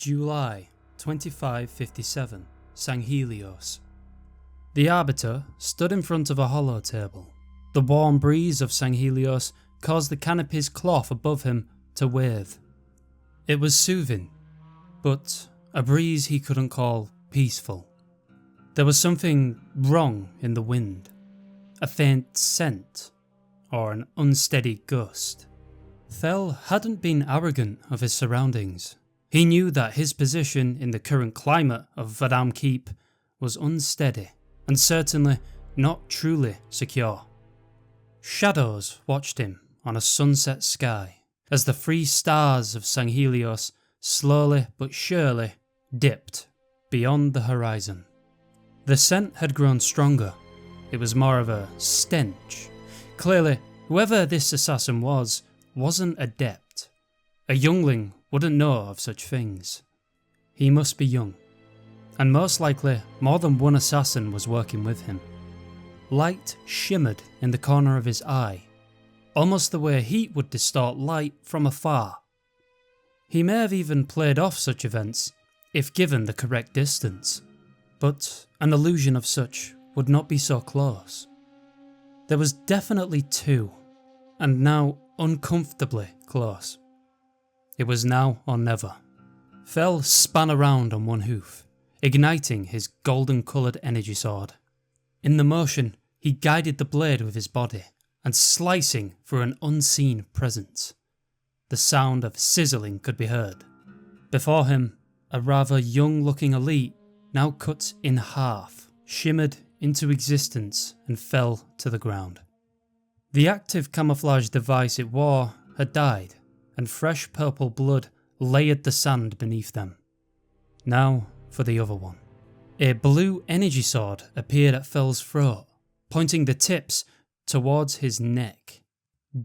July 2557, Sanghelios. The Arbiter stood in front of a hollow table. The warm breeze of Sanghelios caused the canopy's cloth above him to wave. It was soothing, but a breeze he couldn't call peaceful. There was something wrong in the wind, a faint scent, or an unsteady gust. Thel hadn't been arrogant of his surroundings. He knew that his position in the current climate of Vadam Keep was unsteady, and certainly not truly secure. Shadows watched him on a sunset sky, as the 3 stars of Sanghelios slowly but surely dipped beyond the horizon. The scent had grown stronger. It was more of a stench. Clearly, whoever this assassin wasn't adept. A youngling wouldn't know of such things. He must be young, and most likely more than one assassin was working with him. Light shimmered in the corner of his eye, almost the way heat would distort light from afar. He may have even played off such events if given the correct distance, but an illusion of such would not be so close. There was definitely 2, and now uncomfortably close. It was now or never. Thel span around on one hoof, igniting his golden-coloured energy sword. In the motion, he guided the blade with his body, and slicing through an unseen presence. The sound of sizzling could be heard. Before him, a rather young-looking elite, now cut in half, shimmered into existence and fell to the ground. The active camouflage device it wore had died, and fresh purple blood layered the sand beneath them. Now for the other one. A blue energy sword appeared at Thel's throat, pointing the tips towards his neck.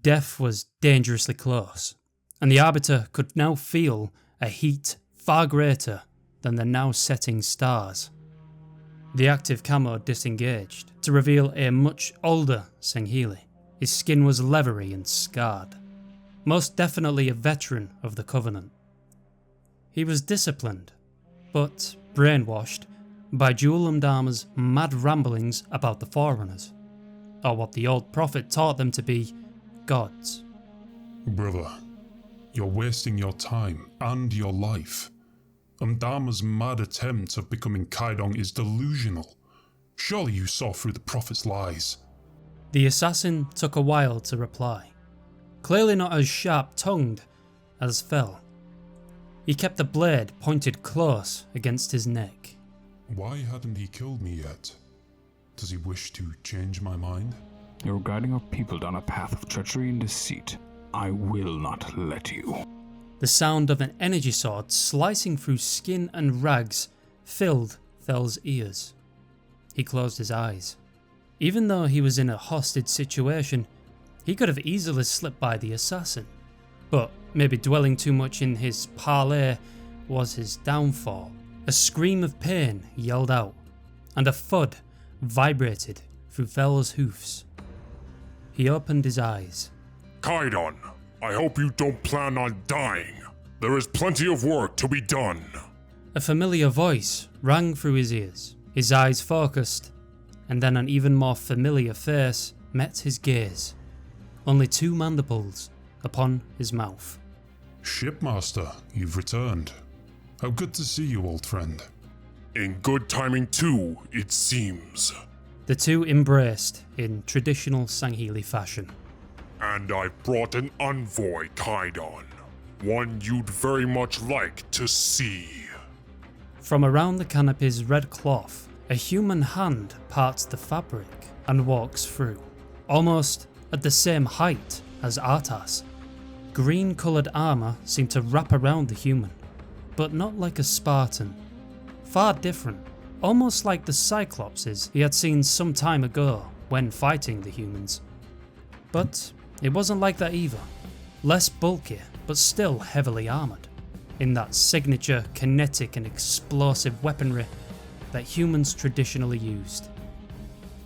Death was dangerously close, and the Arbiter could now feel a heat far greater than the now setting stars. The active camo disengaged to reveal a much older Sangheli. His skin was leathery and scarred, most definitely a veteran of the Covenant. He was disciplined, but brainwashed by Jul 'Mdama's mad ramblings about the Forerunners, or what the old prophet taught them to be, gods. Brother, you're wasting your time and your life. 'Mdama's mad attempt of becoming Kaidong is delusional. Surely you saw through the prophet's lies. The assassin took a while to reply, clearly not as sharp-tongued as Thel. He kept the blade pointed close against his neck. Why hadn't he killed me yet? Does he wish to change my mind? You're guiding our people down a path of treachery and deceit. I will not let you. The sound of an energy sword slicing through skin and rags filled Thel's ears. He closed his eyes. Even though he was in a hostage situation, he could have easily slipped by the assassin. But maybe dwelling too much in his parley was his downfall. A scream of pain yelled out, and a thud vibrated through Thel's hoofs. He opened his eyes. Kaidon, I hope you don't plan on dying. There is plenty of work to be done. A familiar voice rang through his ears. His eyes focused, and then an even more familiar face met his gaze. Only 2 mandibles upon his mouth. Shipmaster, you've returned. How good to see you, old friend. In good timing too, it seems. The 2 embraced in traditional Sangheli fashion. And I've brought an envoy, Kaidon. One you'd very much like to see. From around the canopy's red cloth, a human hand parts the fabric and walks through, almost at the same height as Artas. Green-coloured armour seemed to wrap around the human, but not like a Spartan. Far different, almost like the Cyclopses he had seen some time ago when fighting the humans. But it wasn't like that either. Less bulky, but still heavily armoured, in that signature kinetic and explosive weaponry that humans traditionally used.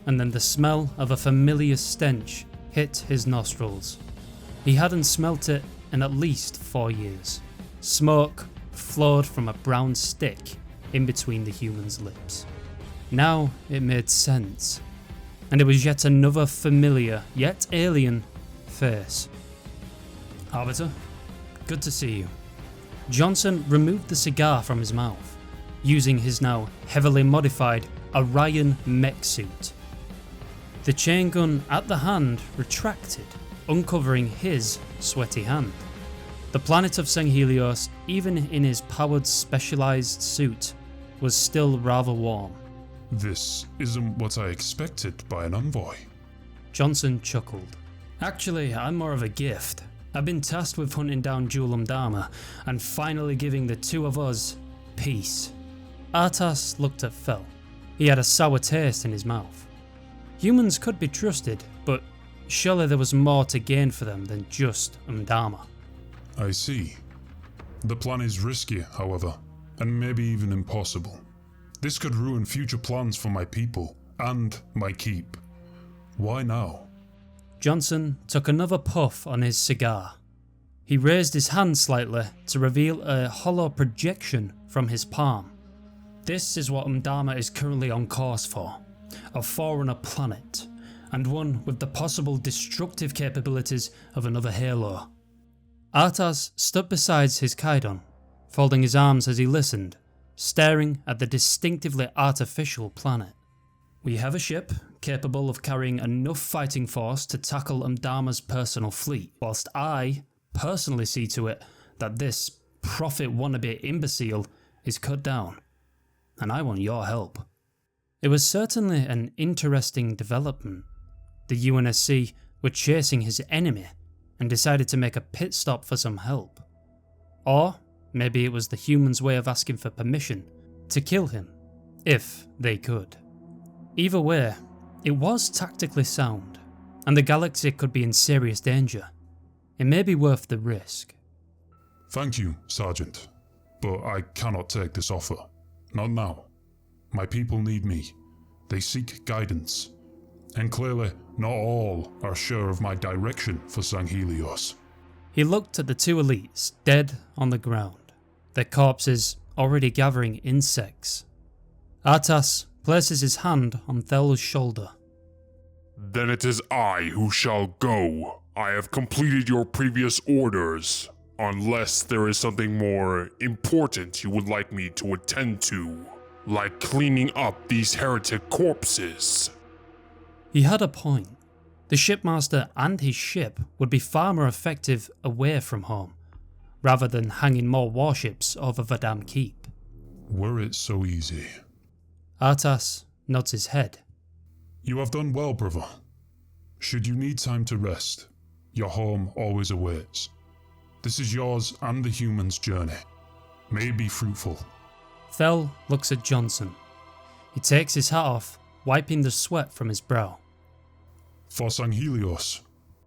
And then the smell of a familiar stench hit his nostrils. He hadn't smelt it in at least 4 years. Smoke flowed from a brown stick in between the human's lips. Now it made sense, and it was yet another familiar, yet alien, face. Arbiter, good to see you. Johnson removed the cigar from his mouth, using his now heavily modified Orion mech suit. The chain gun at the hand retracted, uncovering his sweaty hand. The planet of Sanghelios, even in his powered specialized suit, was still rather warm. This isn't what I expected by an envoy. Johnson chuckled. Actually, I'm more of a gift. I've been tasked with hunting down Jul 'Mdama and finally giving the two of us peace. Artas looked at Fel. He had a sour taste in his mouth. Humans could be trusted, but surely there was more to gain for them than just 'Mdama. I see. The plan is risky, however, and maybe even impossible. This could ruin future plans for my people and my keep. Why now? Johnson took another puff on his cigar. He raised his hand slightly to reveal a hollow projection from his palm. This is what 'Mdama is currently on course for, a Forerunner planet, and one with the possible destructive capabilities of another Halo. Artas stood beside his Khaidon, folding his arms as he listened, staring at the distinctively artificial planet. We have a ship capable of carrying enough fighting force to tackle 'Mdama's personal fleet, whilst I personally see to it that this profit wannabe imbecile is cut down. And I want your help. It was certainly an interesting development. The UNSC were chasing his enemy and decided to make a pit stop for some help. Or maybe it was the humans' way of asking for permission to kill him, if they could. Either way, it was tactically sound, and the galaxy could be in serious danger. It may be worth the risk. Thank you, Sergeant, but I cannot take this offer. Not now. My people need me. They seek guidance, and clearly not all are sure of my direction for Sanghelios. He looked at the two elites dead on the ground, their corpses already gathering insects. Artas places his hand on Thel's shoulder. Then it is I who shall go. I have completed your previous orders, unless there is something more important you would like me to attend to, like cleaning up these heretic corpses. He had a point. The shipmaster and his ship would be far more effective away from home, rather than hanging more warships over Vadam Keep. Were it so easy. Artas nods his head. You have done well, brother. Should you need time to rest, your home always awaits. This is yours and the humans' journey. May it be fruitful. Thel looks at Johnson. He takes his hat off, wiping the sweat from his brow. For Sanghelios.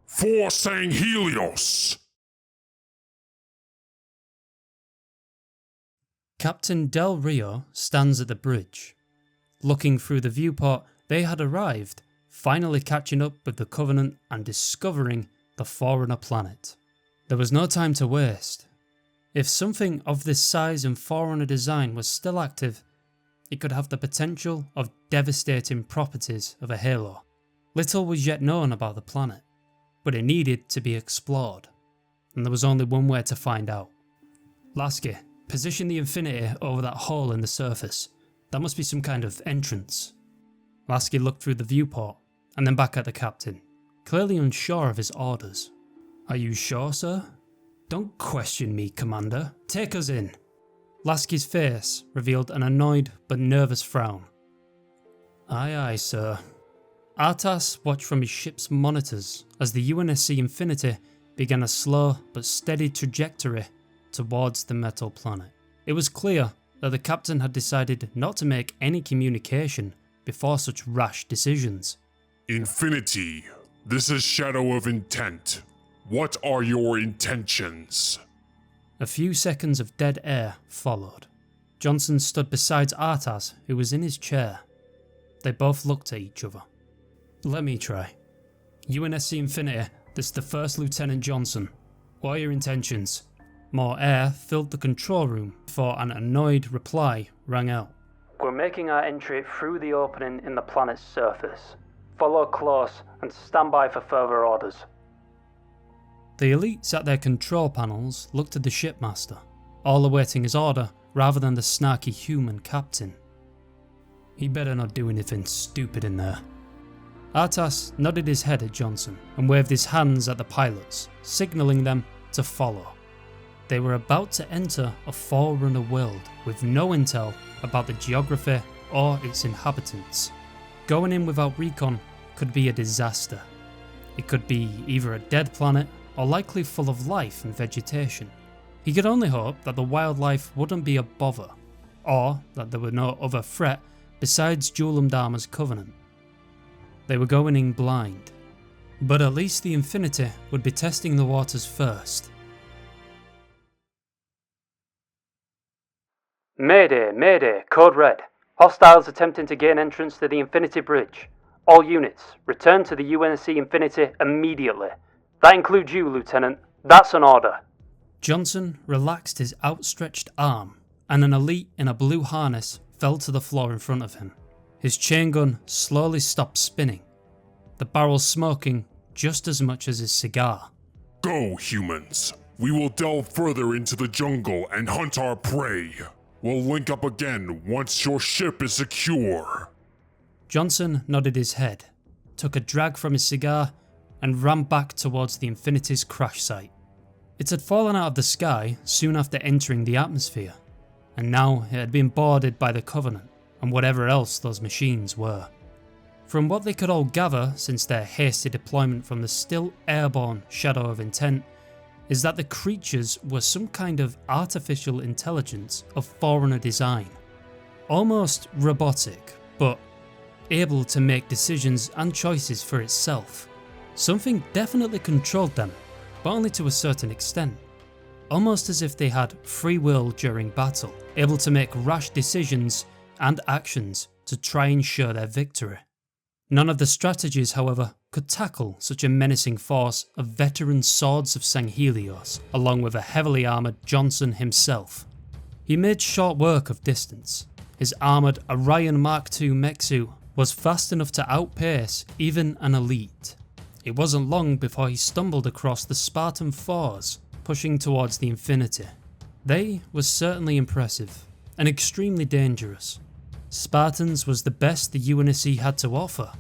For Sanghelios! Captain Del Rio stands at the bridge. Looking through the viewport, they had arrived, finally catching up with the Covenant and discovering the Forerunner planet. There was no time to waste. If something of this size and Forerunner design was still active, it could have the potential of devastating properties of a Halo. Little was yet known about the planet, but it needed to be explored, and there was only one way to find out. Lasky, position the Infinity over that hole in the surface. That must be some kind of entrance. Lasky looked through the viewport, and then back at the captain, clearly unsure of his orders. Are you sure, sir? Don't question me, Commander. Take us in. Lasky's face revealed an annoyed but nervous frown. Aye aye, sir. Artas watched from his ship's monitors as the UNSC Infinity began a slow but steady trajectory towards the metal planet. It was clear that the captain had decided not to make any communication before such rash decisions. Infinity, this is Shadow of Intent. What are your intentions? A few seconds of dead air followed. Johnson stood beside Artas, who was in his chair. They both looked at each other. Let me try. UNSC Infinity, this is the First Lieutenant Johnson. What are your intentions? More air filled the control room before an annoyed reply rang out. We're making our entry through the opening in the planet's surface. Follow close and stand by for further orders. The elites at their control panels looked at the shipmaster, all awaiting his order rather than the snarky human captain. He better not do anything stupid in there. Artas nodded his head at Johnson and waved his hands at the pilots, signalling them to follow. They were about to enter a Forerunner world with no intel about the geography or its inhabitants. Going in without recon could be a disaster. It could be either a dead planet or likely full of life and vegetation. He could only hope that the wildlife wouldn't be a bother, or that there were no other threat besides Jul 'Mdama's covenant. They were going in blind, but at least the Infinity would be testing the waters first. Mayday, Mayday, Code Red. Hostiles attempting to gain entrance to the Infinity Bridge. All units, return to the UNSC Infinity immediately. That includes you, Lieutenant. That's an order. Johnson relaxed his outstretched arm, and an elite in a blue harness fell to the floor in front of him. His chain gun slowly stopped spinning, the barrel smoking just as much as his cigar. Go, humans. We will delve further into the jungle and hunt our prey. We'll link up again once your ship is secure. Johnson nodded his head, took a drag from his cigar, and ran back towards the Infinity's crash site. It had fallen out of the sky soon after entering the atmosphere, and now it had been boarded by the Covenant and whatever else those machines were. From what they could all gather since their hasty deployment from the still airborne Shadow of Intent, is that the creatures were some kind of artificial intelligence of Forerunner design. Almost robotic, but able to make decisions and choices for itself. Something definitely controlled them, but only to a certain extent. Almost as if they had free will during battle, able to make rash decisions and actions to try and ensure their victory. None of the strategies, however, could tackle such a menacing force of veteran Swords of Sanghelios, along with a heavily armoured Johnson himself. He made short work of distance. His armoured Orion Mark II Mexu was fast enough to outpace even an elite. It wasn't long before he stumbled across the Spartan 4s, pushing towards the Infinity. They were certainly impressive, and extremely dangerous. Spartans was the best the UNSC had to offer,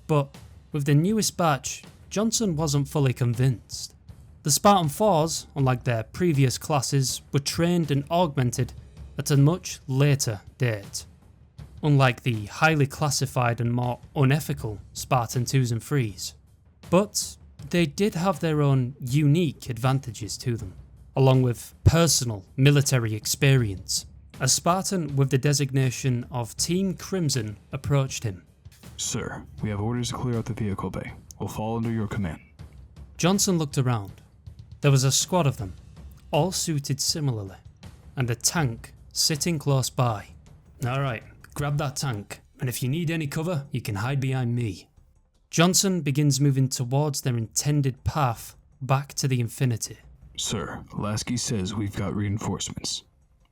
but with the newest batch, Johnson wasn't fully convinced. The Spartan 4s, unlike their previous classes, were trained and augmented at a much later date. Unlike the highly classified and more unethical Spartan 2s and 3s. But they did have their own unique advantages to them, along with personal military experience. A Spartan with the designation of Team Crimson approached him. Sir, we have orders to clear out the vehicle bay. We'll fall under your command. Johnson looked around. There was a squad of them, all suited similarly, and a tank sitting close by. Alright, grab that tank, and if you need any cover, you can hide behind me. Johnson begins moving towards their intended path back to the Infinity. Sir, Lasky says we've got reinforcements.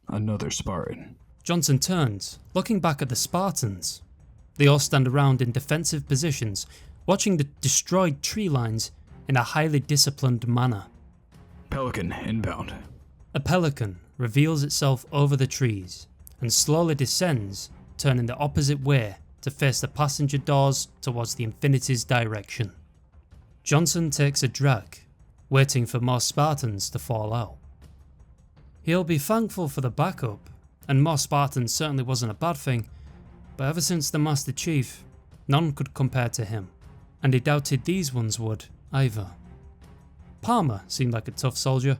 Another Spartan. Johnson turns, looking back at the Spartans. They all stand around in defensive positions, watching the destroyed tree lines in a highly disciplined manner. Pelican, inbound. A pelican reveals itself over the trees and slowly descends, turning the opposite way to face the passenger doors towards the Infinity's direction. Johnson takes a drag, waiting for more Spartans to fall out. He'll be thankful for the backup, and more Spartans certainly wasn't a bad thing, but ever since the Master Chief, none could compare to him, and he doubted these ones would either. Palmer seemed like a tough soldier,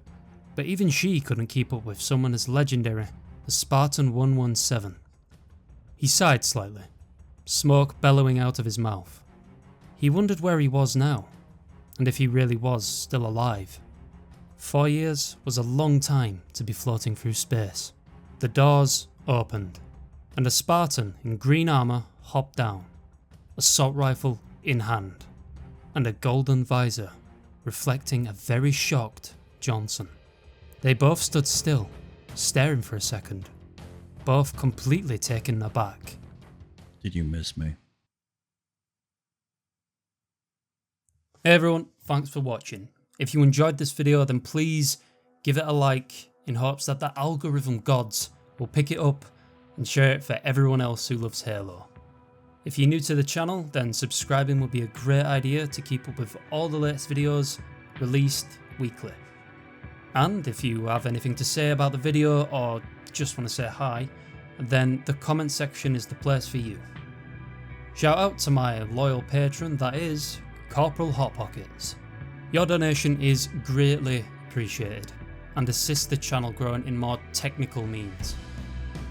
but even she couldn't keep up with someone as legendary as Spartan 117. He sighed slightly, smoke bellowing out of his mouth. He wondered where he was now, and if he really was still alive. 4 years was a long time to be floating through space. The doors opened, and a Spartan in green armour hopped down, assault rifle in hand, and a golden visor reflecting a very shocked Johnson. They both stood still, staring for a second, both completely taken aback. Did you miss me? Hey everyone, thanks for watching. If you enjoyed this video, then please give it a like in hopes that the algorithm gods will pick it up and share it for everyone else who loves Halo. If you're new to the channel, then subscribing would be a great idea to keep up with all the latest videos released weekly. And if you have anything to say about the video or just want to say hi, then the comment section is the place for you. Shout out to my loyal patron, that is Corporal Hot Pockets. Your donation is greatly appreciated and assists the channel growing in more technical means.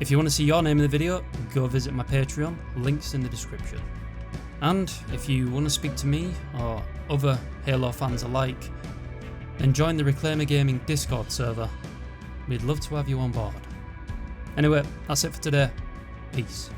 If you want to see your name in the video, go visit my Patreon, links in the description. And if you want to speak to me or other Halo fans alike, then join the Reclaimer Gaming Discord server. We'd love to have you on board. Anyway, that's it for today. Peace.